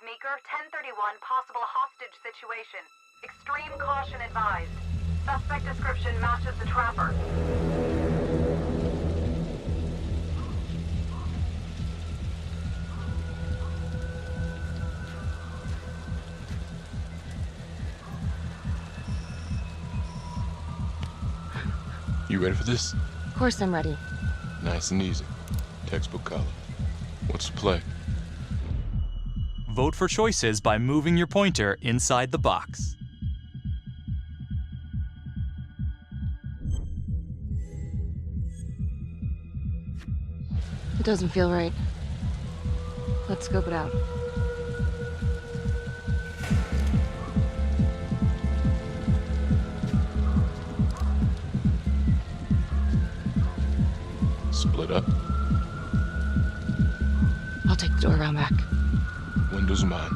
Meeker, 1031, possible hostage situation. Extreme caution advised. Suspect description matches the trapper. You ready for this? Of course I'm ready. Nice and easy. Textbook color. What's the play? Vote for choices by moving your pointer inside the box. It doesn't feel right. Let's scope it out. Split up. I'll take the door around back. Windows mine.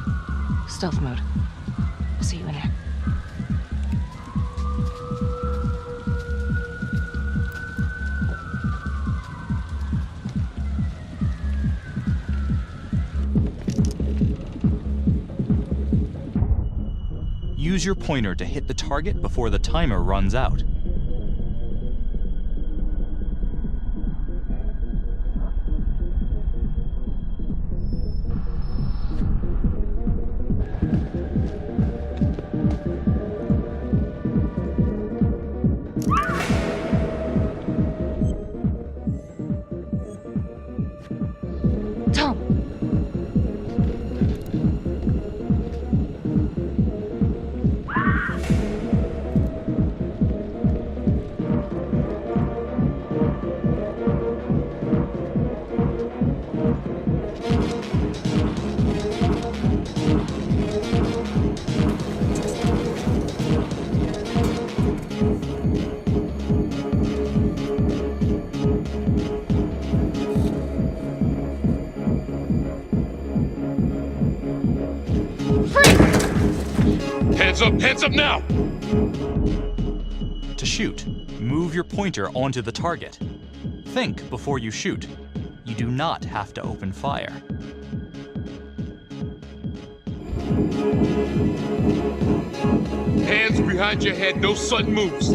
Stealth mode. I'll see you in there. Use your pointer to hit the target before the timer runs out. Hands up now! To shoot, move your pointer onto the target. Think before you shoot. You do not have to open fire. Hands behind your head, no sudden moves.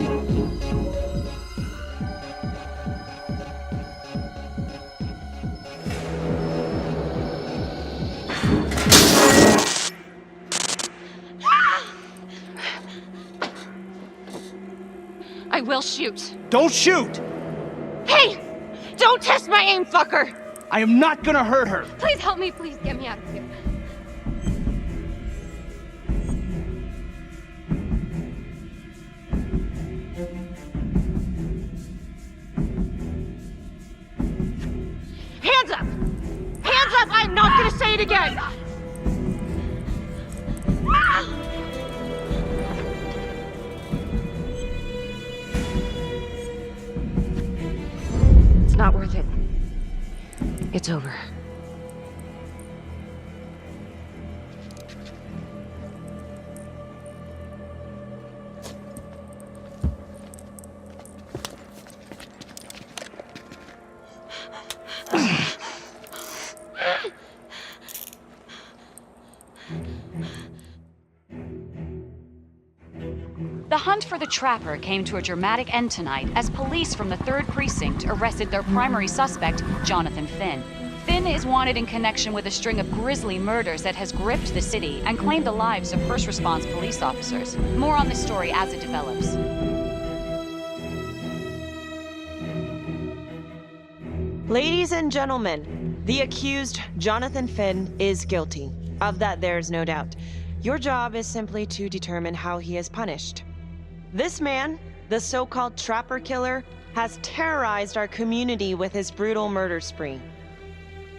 I will shoot. Don't shoot! Hey! Don't test my aim, fucker! I am not gonna hurt her! Please help me, please get me out of here. Hands up! Hands up! I'm not gonna say it again! It's not worth it. It's over. The hunt for the trapper came to a dramatic end tonight as police from the 3rd Precinct arrested their primary suspect, Jonathan Finn. Finn is wanted in connection with a string of grisly murders that has gripped the city and claimed the lives of first response police officers. More on this story as it develops. Ladies and gentlemen, The accused, Jonathan Finn, is guilty. Of that, there's no doubt. Your job is simply to determine how he is punished. This man, the so-called Trapper Killer, has terrorized our community with his brutal murder spree.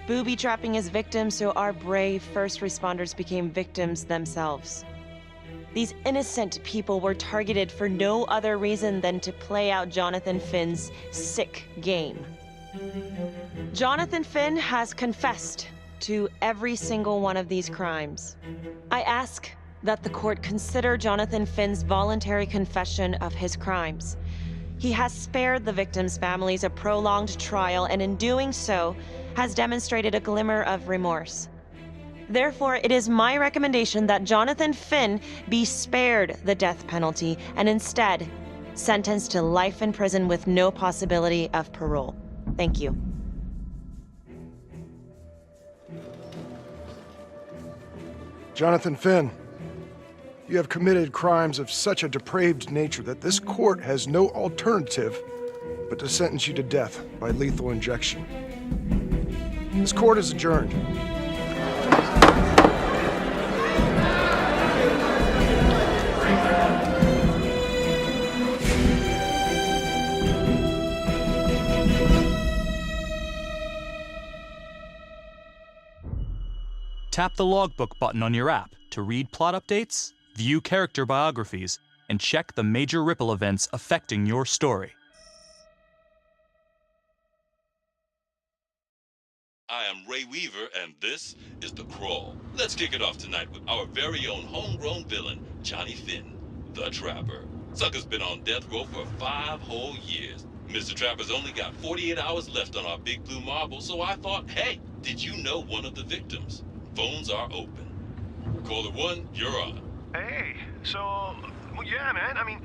Booby-trapping his victims so our brave first responders became victims themselves. These innocent people were targeted for no other reason than to play out Jonathan Finn's sick game. Jonathan Finn has confessed to every single one of these crimes. I ask that the court consider Jonathan Finn's voluntary confession of his crimes. He has spared the victims' families a prolonged trial, and in doing so, has demonstrated a glimmer of remorse. Therefore, it is my recommendation that Jonathan Finn be spared the death penalty and instead sentenced to life in prison with no possibility of parole. Thank you. Jonathan Finn, you have committed crimes of such a depraved nature that this court has no alternative but to sentence you to death by lethal injection. This court is adjourned. Tap the logbook button on your app to read plot updates, view character biographies, and check the major ripple events affecting your story. I am Ray Weaver, and this is The Crawl. Let's kick it off tonight with our very own homegrown villain, Johnny Finn, the Trapper. Sucker's been on death row for 5 whole years. Mr. Trapper's only got 48 hours left on our big blue marble, so I thought, hey, did you know one of the victims? Phones are open. Caller 1, you're on. Hey, so, well, yeah, man, I mean,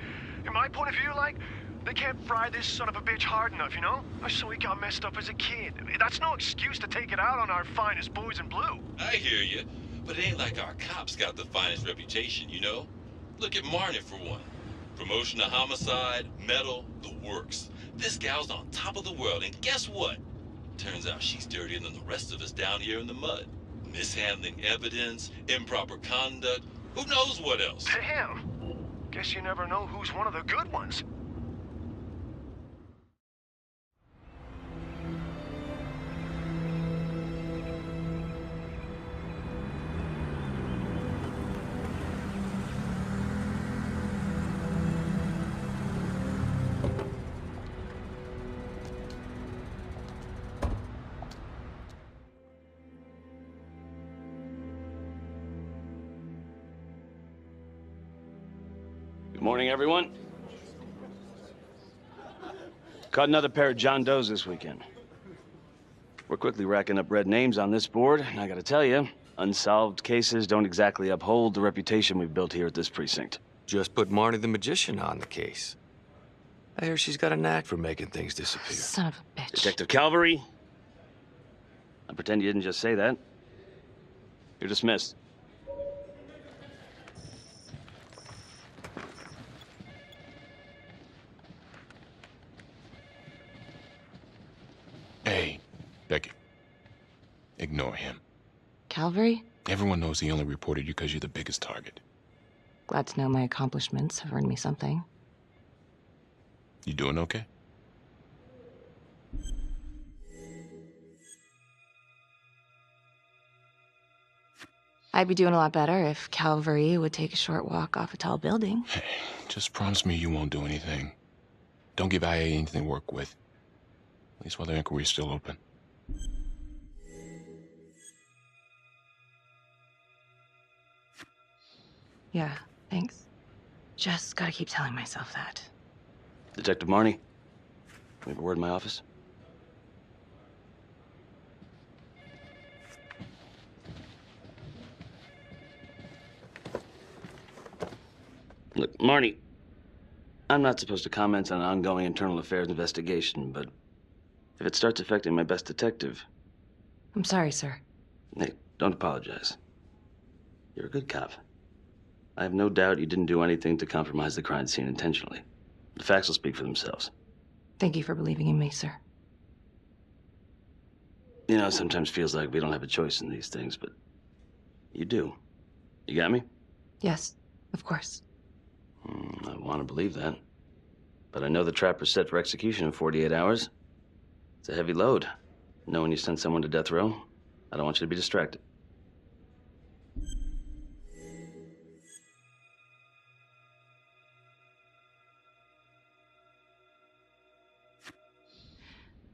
in my point of view, like, they can't fry this son of a bitch hard enough, you know? So he got messed up as a kid. That's no excuse to take it out on our finest boys in blue. I hear you, but it ain't like our cops got the finest reputation, you know? Look at Marnie for one. Promotion to homicide, medal, the works. This gal's on top of the world, and guess what? Turns out she's dirtier than the rest of us down here in the mud. Mishandling evidence, improper conduct, who knows what else? Damn. Guess you never know who's one of the good ones. Good morning, everyone. Caught another pair of John Does this weekend. We're quickly racking up red names on this board, and I gotta tell you, unsolved cases don't exactly uphold the reputation we've built here at this precinct. Just put Marnie the Magician on the case. I hear she's got a knack for making things disappear. Son of a bitch. Detective Calvary, I pretend you didn't just say that. You're dismissed. Hey, Becky. Ignore him. Calvary? Everyone knows he only reported you because you're the biggest target. Glad to know my accomplishments have earned me something. You doing okay? I'd be doing a lot better if Calvary would take a short walk off a tall building. Hey, just promise me you won't do anything. Don't give IA anything to work with. At least while the inquiry's still open. Yeah, thanks. Just gotta keep telling myself that. Detective Marnie, we have a word in my office. Look, Marnie, I'm not supposed to comment on an ongoing internal affairs investigation, but if it starts affecting my best detective... I'm sorry, sir. Hey, don't apologize. You're a good cop. I have no doubt you didn't do anything to compromise the crime scene intentionally. The facts will speak for themselves. Thank you for believing in me, sir. You know, it sometimes feels like we don't have a choice in these things, but you do. You got me? Yes, of course. I want to believe that. But I know the trapper's set for execution in 48 hours. It's a heavy load. Knowing you sent someone to death row, I don't want you to be distracted.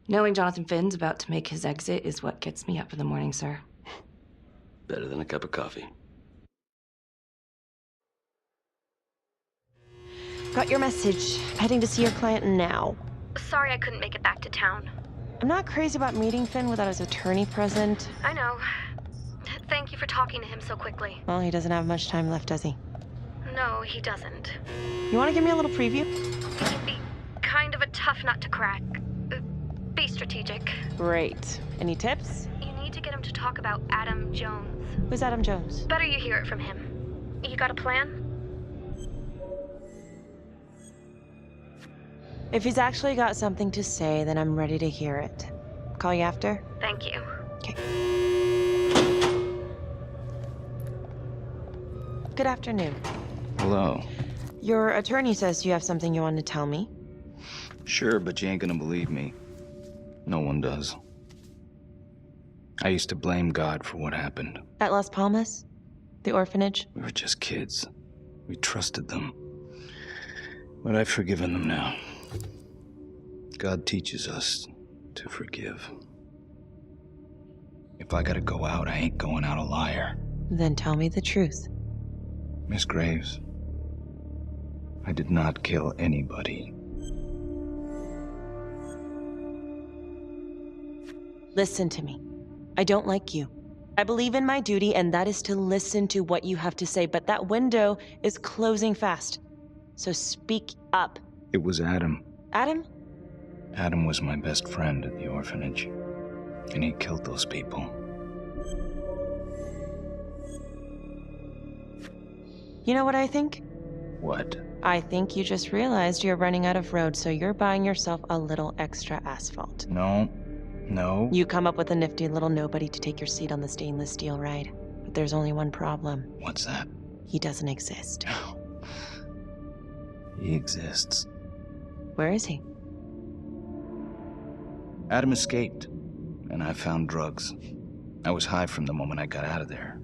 Knowing Jonathan Finn's about to make his exit is what gets me up in the morning, sir. Better than a cup of coffee. Got your message. Heading to see your client now. Sorry I couldn't make it back to town. I'm not crazy about meeting Finn without his attorney present. I know. Thank you for talking to him so quickly. Well, he doesn't have much time left, does he? No, he doesn't. You want to give me a little preview? He'd be kind of a tough nut to crack. Be strategic. Great. Any tips? You need to get him to talk about Adam Jones. Who's Adam Jones? Better you hear it from him. You got a plan? If he's actually got something to say, then I'm ready to hear it. Call you after? Thank you. Okay. Good afternoon. Hello. Your attorney says you have something you want to tell me. Sure, but you ain't gonna believe me. No one does. I used to blame God for what happened. At Las Palmas? The orphanage? We were just kids. We trusted them. But I've forgiven them now. God teaches us to forgive. If I gotta go out, I ain't going out a liar. Then tell me the truth. Miss Graves, I did not kill anybody. Listen to me. I don't like you. I believe in my duty, and that is to listen to what you have to say, but that window is closing fast. So speak up. It was Adam. Adam? Adam was my best friend at the orphanage, and he killed those people. You know what I think? What? I think you just realized you're running out of road, so you're buying yourself a little extra asphalt. No. You come up with a nifty little nobody to take your seat on the stainless steel ride. But there's only one problem. What's that? He doesn't exist. He exists. Where is he? Adam escaped, and I found drugs. I was high from the moment I got out of there.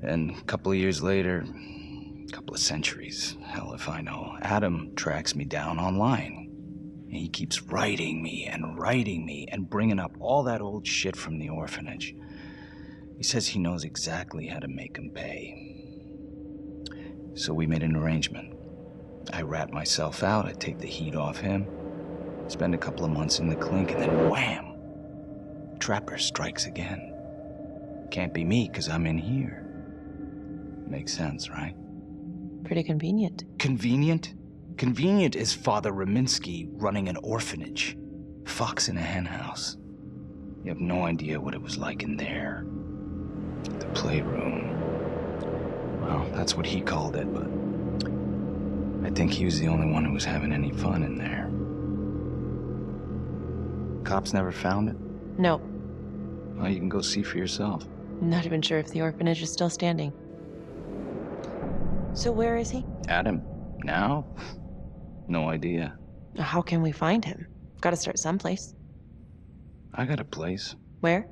And a couple of years later, a couple of centuries, hell if I know, Adam tracks me down online. And he keeps writing me and bringing up all that old shit from the orphanage. He says he knows exactly how to make him pay. So we made an arrangement. I rat myself out, I take the heat off him, spend a couple of months in the clink, and then wham! Trapper strikes again. Can't be me, 'cause I'm in here. Makes sense, right? Pretty convenient. Convenient? Convenient is Father Raminsky running an orphanage. Fox in a hen house. You have no idea what it was like in there. The playroom. Well, that's what he called it, but I think he was the only one who was having any fun in there. Cops never found it? No. Well, you can go see for yourself. Not even sure if the orphanage is still standing. So where is he? Adam? Now? No idea. How can we find him? Gotta start someplace. I got a place. Where?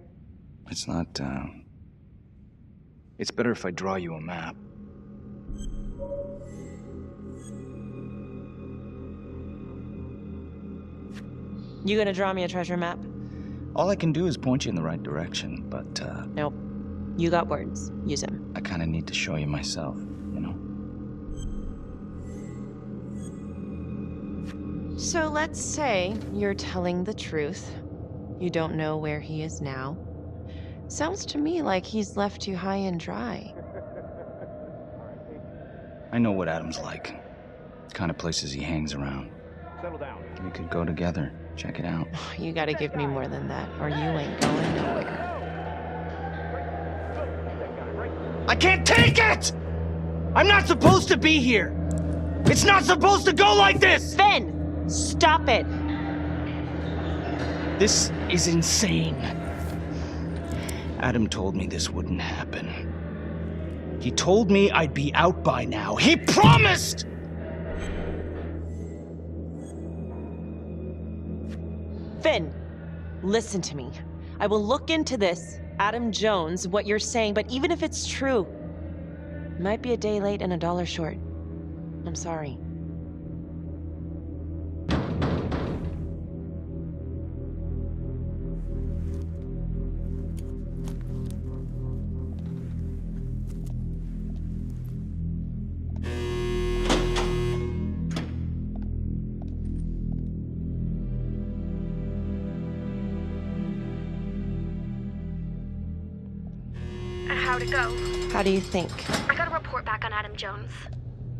It's not, It's better if I draw you a map. You gonna draw me a treasure map? All I can do is point you in the right direction, but, Nope. You got words. Use them. I kinda need to show you myself, you know? So let's say you're telling the truth. You don't know where he is now. Sounds to me like he's left you high and dry. I know what Adam's like. The kind of places he hangs around. Settle down. We could go together. Check it out. You gotta give me more than that, or you ain't going nowhere. I can't take it! I'm not supposed to be here! It's not supposed to go like this! Finn! Stop it! This is insane. Adam told me this wouldn't happen. He told me I'd be out by now. He promised! Finn, listen to me. I will look into this, Adam Jones, what you're saying, but even if it's true, it might be a day late and $1 short. I'm sorry. How'd it go? How do you think? I got a report back on Adam Jones.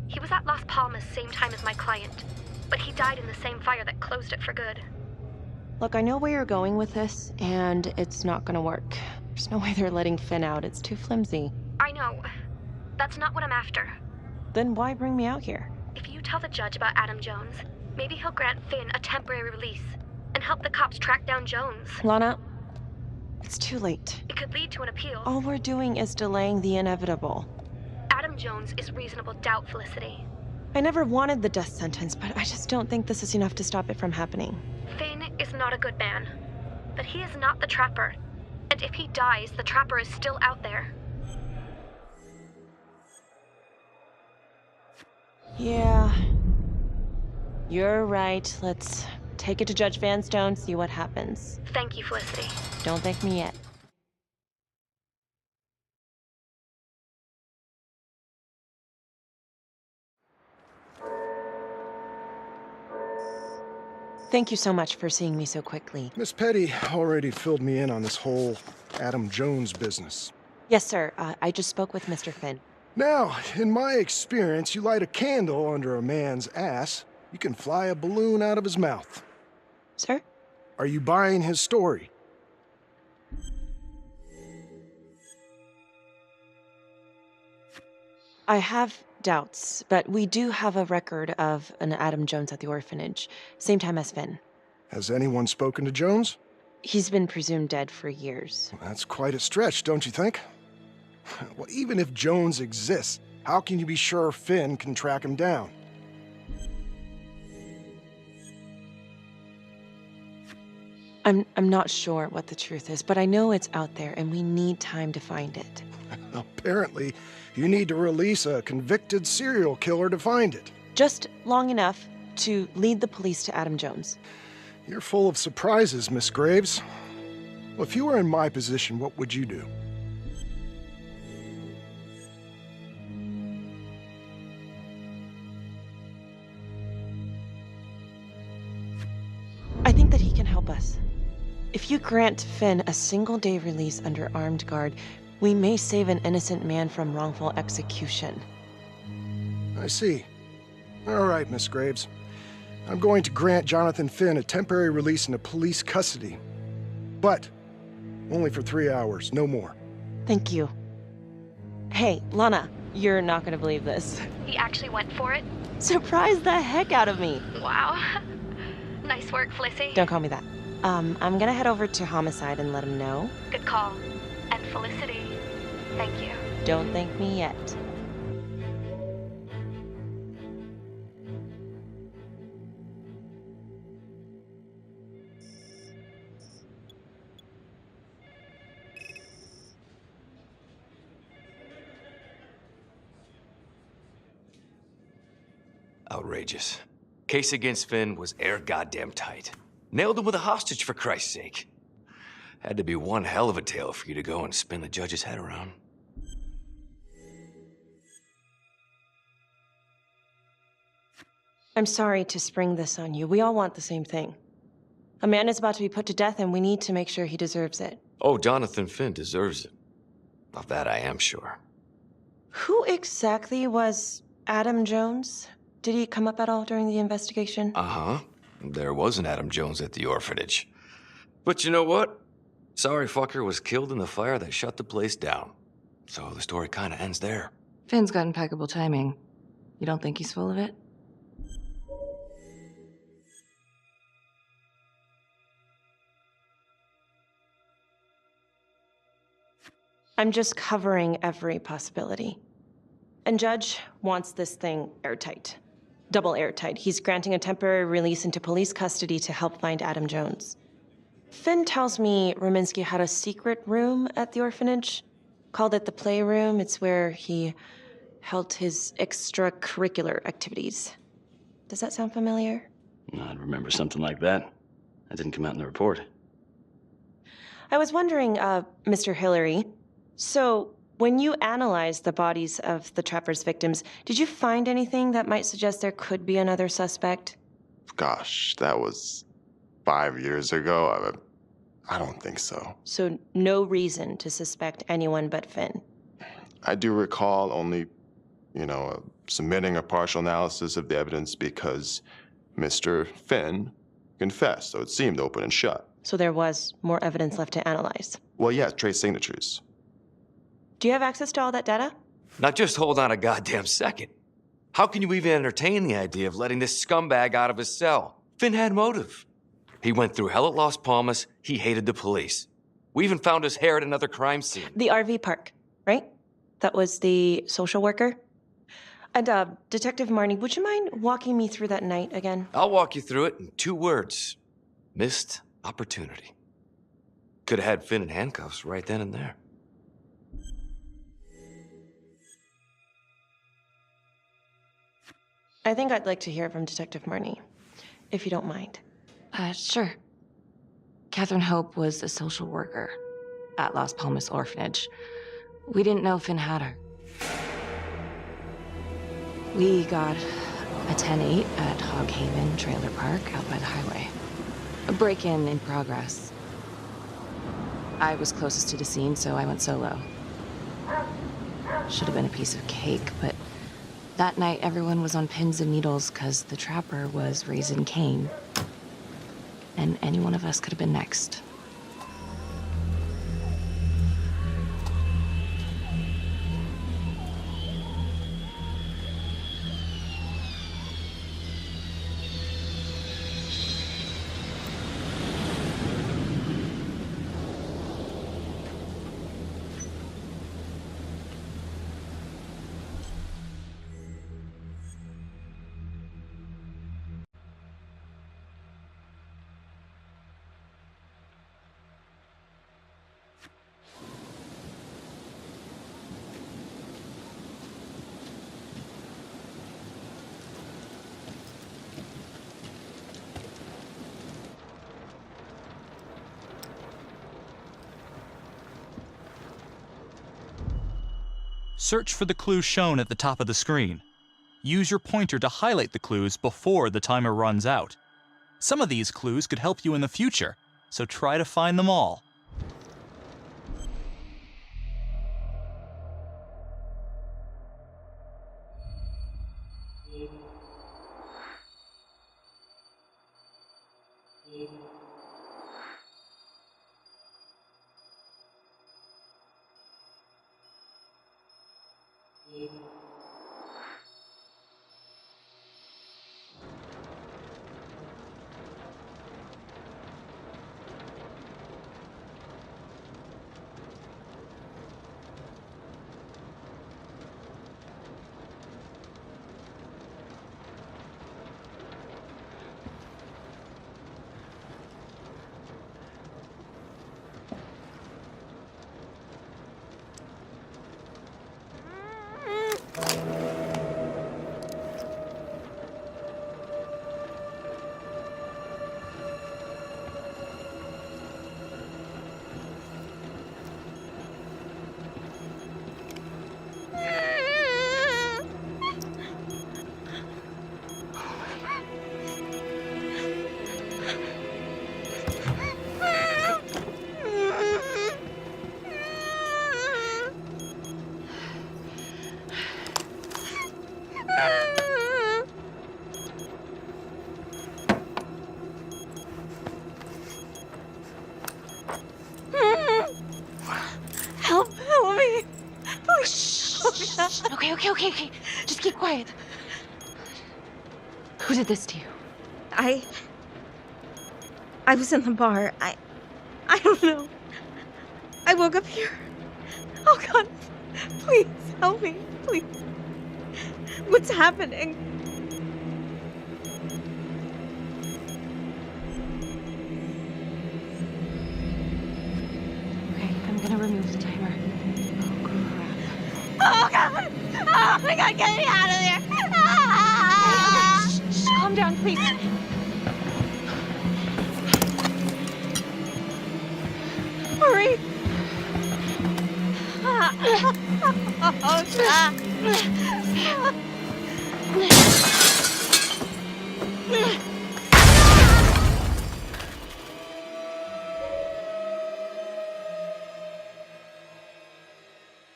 He was at Las Palmas same time as my client, but he died in the same fire that closed it for good. Look, I know where you're going with this, and it's not gonna work. There's no way they're letting Finn out. It's too flimsy. I know. That's not what I'm after. Then why bring me out here? If you tell the judge about Adam Jones, maybe he'll grant Finn a temporary release and help the cops track down Jones. Lana, it's too late. It could lead to an appeal. All we're doing is delaying the inevitable. Adam Jones is reasonable doubt, Felicity. I never wanted the death sentence, but I just don't think this is enough to stop it from happening. Finn is not a good man, but he is not the Trapper. And if he dies, the Trapper is still out there. Yeah. You're right. Let's take it to Judge Vanstone, see what happens. Thank you, Felicity. Don't thank me yet. Thank you so much for seeing me so quickly. Miss Petty already filled me in on this whole Adam Jones business. Yes, sir. I just spoke with Mr. Finn. Now, in my experience, you light a candle under a man's ass, you can fly a balloon out of his mouth. Sir? Are you buying his story? I have doubts, but we do have a record of an Adam Jones at the orphanage, same time as Finn. Has anyone spoken to Jones? He's been presumed dead for years. That's quite a stretch, don't you think? Well, even if Jones exists, how can you be sure Finn can track him down? I'm not sure what the truth is, but I know it's out there, and we need time to find it. Apparently, you need to release a convicted serial killer to find it. Just long enough to lead the police to Adam Jones. You're full of surprises, Miss Graves. Well, if you were in my position, what would you do? I think that he can help us. If you grant Finn a single-day release under armed guard, we may save an innocent man from wrongful execution. I see. All right, Miss Graves. I'm going to grant Jonathan Finn a temporary release into police custody. But only for 3 hours, no more. Thank you. Hey, Lana, you're not gonna believe this. He actually went for it? Surprised the heck out of me. Wow. Nice work, Felicity. Don't call me that. I'm gonna head over to Homicide and let him know. Good call. And Felicity, thank you. Don't thank me yet. Outrageous. Case against Finn was air goddamn tight. Nailed him with a hostage, for Christ's sake. Had to be one hell of a tale for you to go and spin the judge's head around. I'm sorry to spring this on you. We all want the same thing. A man is about to be put to death, and we need to make sure he deserves it. Oh, Jonathan Finn deserves it. Of that I am sure. Who exactly was Adam Jones? Did he come up at all during the investigation? Uh-huh. There was an Adam Jones at the orphanage. But you know what? Sorry fucker was killed in the fire that shut the place down. So the story kind of ends there. Finn's got impeccable timing. You don't think he's full of it? I'm just covering every possibility. And Judge wants this thing airtight. Double airtight. He's granting a temporary release into police custody to help find Adam Jones. Finn tells me Rominsky had a secret room at the orphanage. Called it the playroom. It's where he held his extracurricular activities. Does that sound familiar? I remember something like that. That didn't come out in the report. I was wondering, Mr. Hillary, so when you analyzed the bodies of the Trapper's victims, did you find anything that might suggest there could be another suspect? Gosh, that was 5 years ago. I don't think so. So no reason to suspect anyone but Finn? I do recall only, submitting a partial analysis of the evidence because Mr. Finn confessed, so it seemed open and shut. So there was more evidence left to analyze? Well, yeah, trace signatures. Do you have access to all that data? Now just hold on a goddamn second. How can you even entertain the idea of letting this scumbag out of his cell? Finn had motive. He went through hell at Las Palmas. He hated the police. We even found his hair at another crime scene. The RV park, right? That was the social worker? And, Detective Marnie, would you mind walking me through that night again? I'll walk you through it in 2 words. Missed opportunity. Could have had Finn in handcuffs right then and there. I think I'd like to hear from Detective Marnie, if you don't mind. Sure. Catherine Hope was a social worker at Las Palmas Orphanage. We didn't know Finn had her. We got a 10-8 at Hog Haven Trailer Park out by the highway. A break-in in progress. I was closest to the scene, so I went solo. Should have been a piece of cake, but that night everyone was on pins and needles because the Trapper was raising Cain. And any one of us could have been next. Search for the clues shown at the top of the screen. Use your pointer to highlight the clues before the timer runs out. Some of these clues could help you in the future, so try to find them all. Help me. Oh, shh. Okay. Just keep quiet. Who did this to you? I was in the bar. I don't know. I woke up here Oh God, please help me, please. What's happening? Okay, I'm gonna remove the timer. Oh God! Oh my God, get me out of there! Okay, shh, calm down, please. Hurry! Oh God!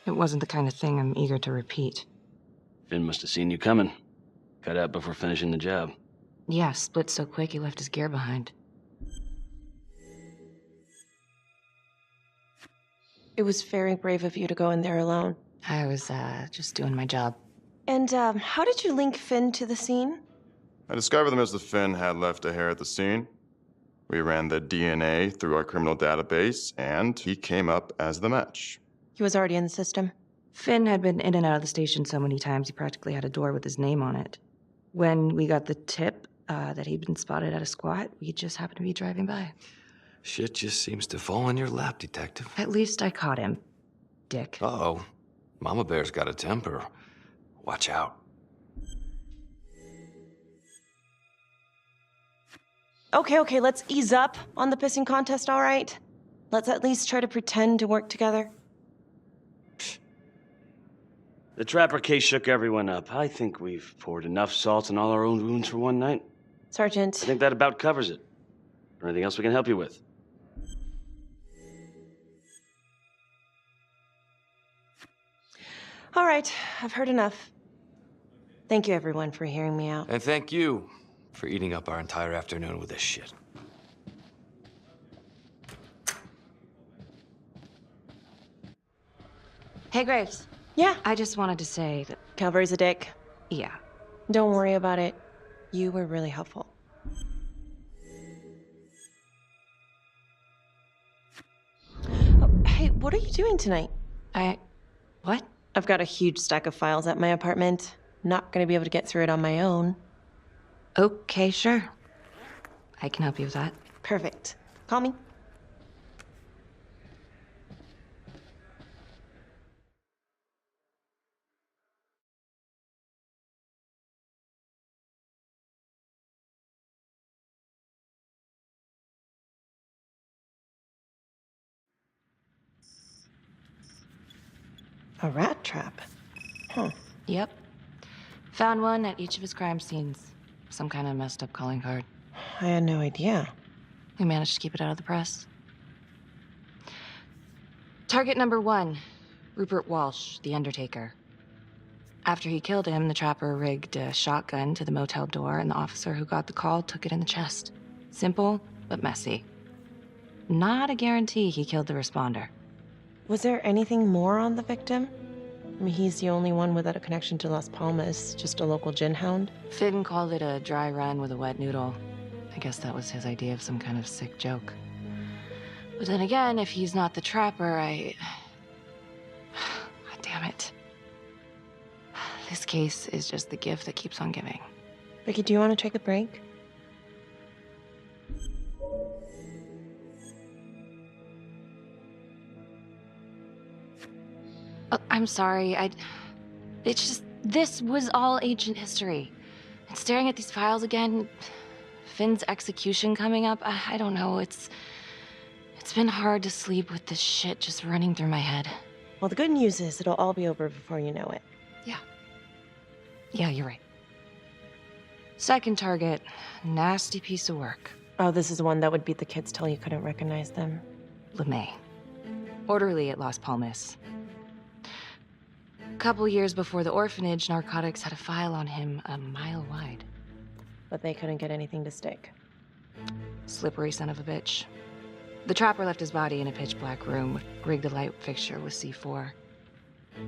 It wasn't the kind of thing I'm eager to repeat. Finn must have seen you coming. Got out before finishing the job. Yeah, split so quick he left his gear behind. It was very brave of you to go in there alone. I was, just doing my job. And, how did you link Finn to the scene? I discovered that Mr. Finn had left a hair at the scene. We ran the DNA through our criminal database, and he came up as the match. He was already in the system. Finn had been in and out of the station so many times he practically had a door with his name on it. When we got the tip that he'd been spotted at a squat, we just happened to be driving by. Shit just seems to fall in your lap, Detective. At least I caught him, dick. Uh-oh. Mama Bear's got a temper. Watch out. Okay, let's ease up on the pissing contest, all right? Let's at least try to pretend to work together. The Trapper case shook everyone up. I think we've poured enough salt in all our own wounds for one night. Sergeant. I think that about covers it. Or anything else we can help you with? All right, I've heard enough. Thank you, everyone, for hearing me out. And thank you for eating up our entire afternoon with this shit. Hey, Graves. Yeah? I just wanted to say that... Calvary's a dick. Yeah. Don't worry about it. You were really helpful. Oh, hey, what are you doing tonight? What? I've got a huge stack of files at my apartment. Not gonna be able to get through it on my own. Okay, sure. I can help you with that. Perfect. Call me. A rat trap? Huh. Yep. Found one at each of his crime scenes. Some kind of messed up calling card. I had no idea. We managed to keep it out of the press. Target number 1, Rupert Walsh, the Undertaker. After he killed him, the trapper rigged a shotgun to the motel door, and the officer who got the call took it in the chest. Simple, but messy. Not a guarantee he killed the responder. Was there anything more on the victim? I mean, he's the only one without a connection to Las Palmas, just a local gin hound. Finn called it a dry run with a wet noodle. I guess that was his idea of some kind of sick joke. But then again, if he's not the trapper, God damn it. This case is just the gift that keeps on giving. Vicky, do you want to take a break? I'm sorry, it's just, this was all ancient history. And staring at these files again, Finn's execution coming up, I don't know, it's been hard to sleep with this shit just running through my head. Well, the good news is it'll all be over before you know it. Yeah, you're right. Second target, nasty piece of work. Oh, this is the one that would beat the kids till you couldn't recognize them. LeMay. Orderly at Las Palmas. A couple years before the orphanage, narcotics had a file on him a mile wide. But they couldn't get anything to stick. Slippery son of a bitch. The trapper left his body in a pitch-black room, rigged a light fixture with C4.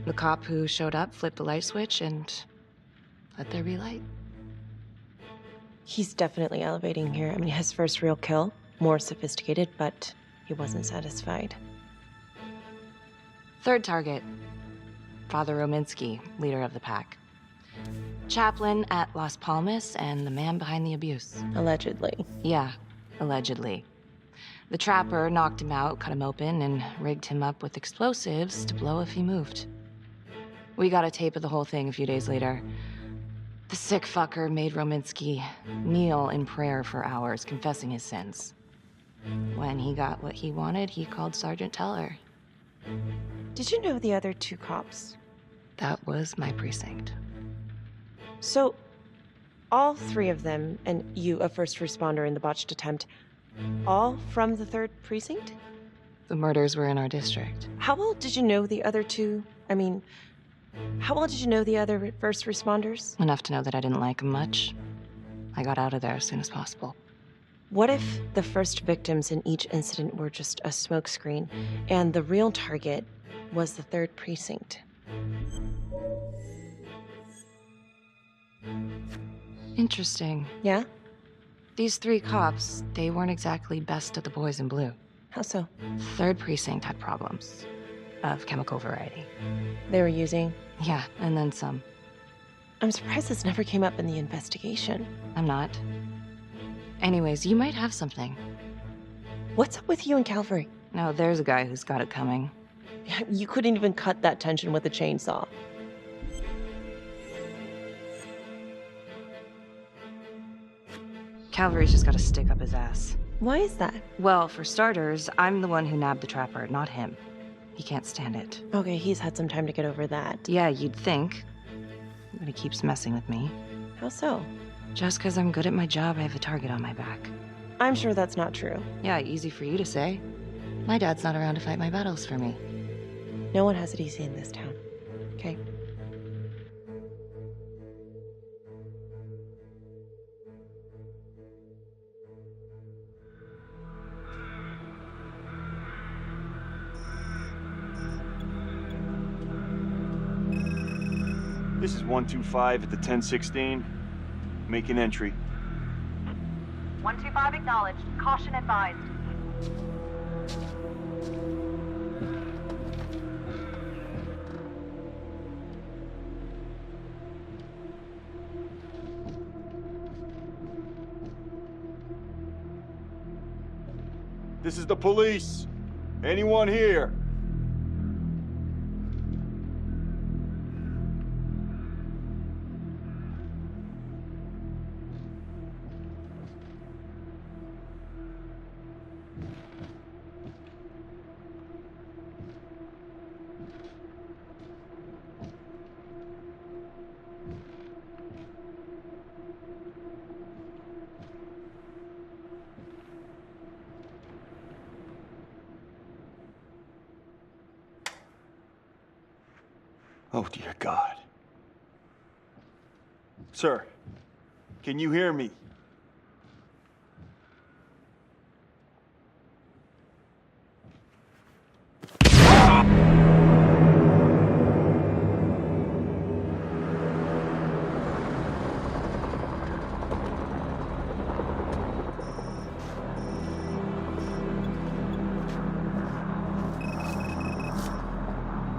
The cop who showed up flipped the light switch and let there be light. He's definitely elevating here. I mean, his first real kill, more sophisticated, but he wasn't satisfied. Third target, Father Rominsky, leader of the pack. Chaplain at Las Palmas and the man behind the abuse. Allegedly. Yeah, allegedly. The trapper knocked him out, cut him open, and rigged him up with explosives to blow if he moved. We got a tape of the whole thing a few days later. The sick fucker made Rominsky kneel in prayer for hours, confessing his sins. When he got what he wanted, he called Sergeant Teller. Did you know the other 2 cops? That was my precinct. So, all 3 of them, and you, a first responder in the botched attempt, all from the 3rd precinct? The murders were in our district. How well did you know the other 2? I mean, how well did you know the other first responders? Enough to know that I didn't like them much. I got out of there as soon as possible. What if the first victims in each incident were just a smokescreen, and the real target was the 3rd precinct? Interesting. Yeah? These 3 cops, they weren't exactly best of the boys in blue. How so? 3rd precinct had problems. Of chemical variety. They were using? Yeah, and then some. I'm surprised this never came up in the investigation. I'm not. Anyways, you might have something. What's up with you and Calvary? No, there's a guy who's got it coming. You couldn't even cut that tension with a chainsaw. Calvary's just gotta stick up his ass. Why is that? Well, for starters, I'm the one who nabbed the trapper, not him. He can't stand it. Okay, he's had some time to get over that. Yeah, you'd think. But he keeps messing with me. How so? Just because I'm good at my job, I have a target on my back. I'm sure that's not true. Yeah, easy for you to say. My dad's not around to fight my battles for me. No one has it easy in this town, okay? This is 125 at the 1016. Make an entry. 125 acknowledged. Caution advised. This is the police. Anyone here? Oh, dear God. Sir, can you hear me?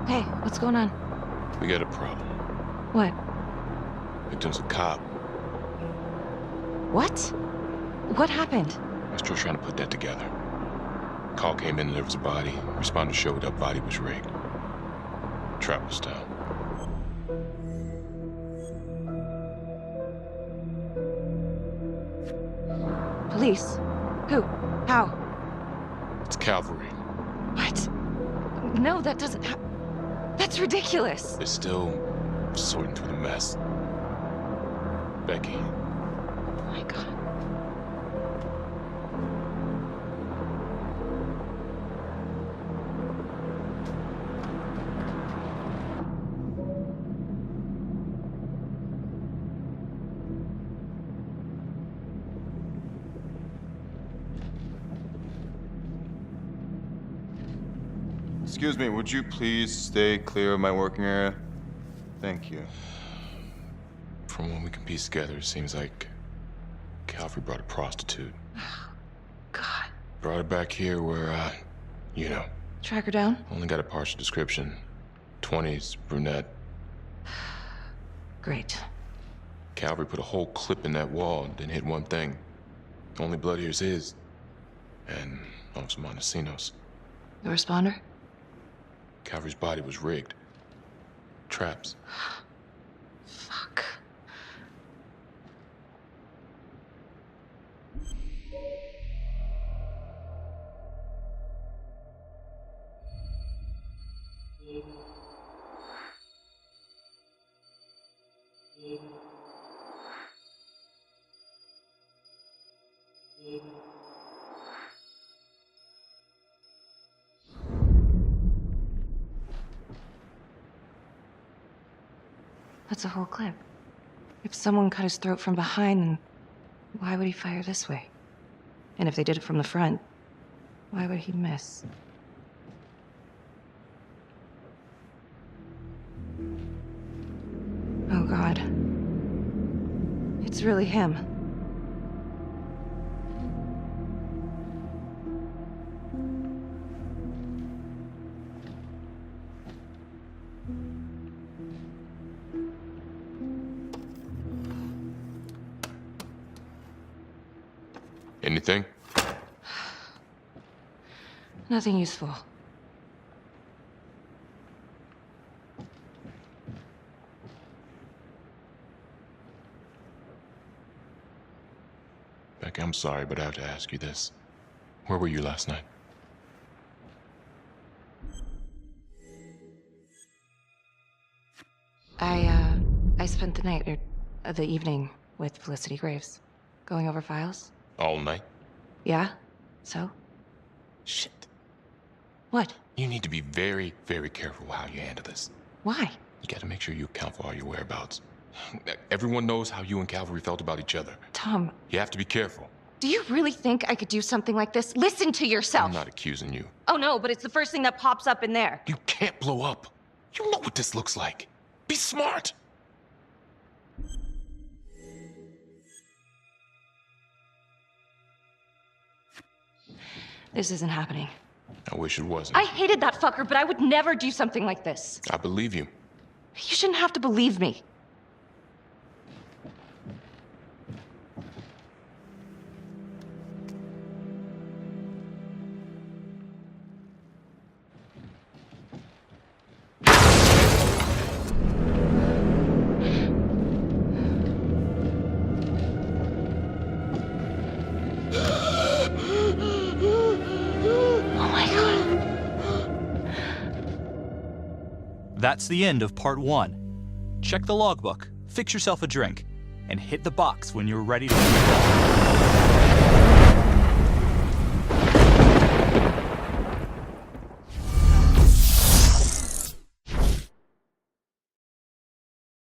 Hey, what's going on? We got a problem. What? Victim's a cop. What? What happened? I'm still trying to put that together. Call came in and there was a body. Responder showed up, body was rigged. Trapper style. Police? Who? How? It's cavalry. What? No, that doesn't That's ridiculous. They're still sorting through the mess. Becky. Oh my God. Excuse me, would you please stay clear of my working area? Thank you. From what we can piece together, it seems like Calvary brought a prostitute. God. Brought her back here where, Track her down? Only got a partial description. 20s, brunette. Great. Calvary put a whole clip in that wall, didn't hit one thing. Only blood here's his. And also Montesinos. The responder? Calvary's body was rigged. Traps. Fuck. That's a whole clip. If someone cut his throat from behind, then why would he fire this way? And if they did it from the front, why would he miss? Oh, God. It's really him. Anything? Nothing useful. Becky, I'm sorry, but I have to ask you this. Where were you last night? I spent the night, or the evening, with Felicity Graves. Going over files. All night? Yeah? So? Shit. What? You need to be very, very careful how you handle this. Why? You gotta make sure you account for all your whereabouts. Everyone knows how you and Calvary felt about each other. Tom. You have to be careful. Do you really think I could do something like this? Listen to yourself! I'm not accusing you. Oh no, but it's the first thing that pops up in there. You can't blow up. You know what this looks like. Be smart! This isn't happening. I wish it wasn't. I hated that fucker, but I would never do something like this. I believe you. You shouldn't have to believe me. That's the end of part 1. Check the logbook, fix yourself a drink, and hit the box when you're ready to move on.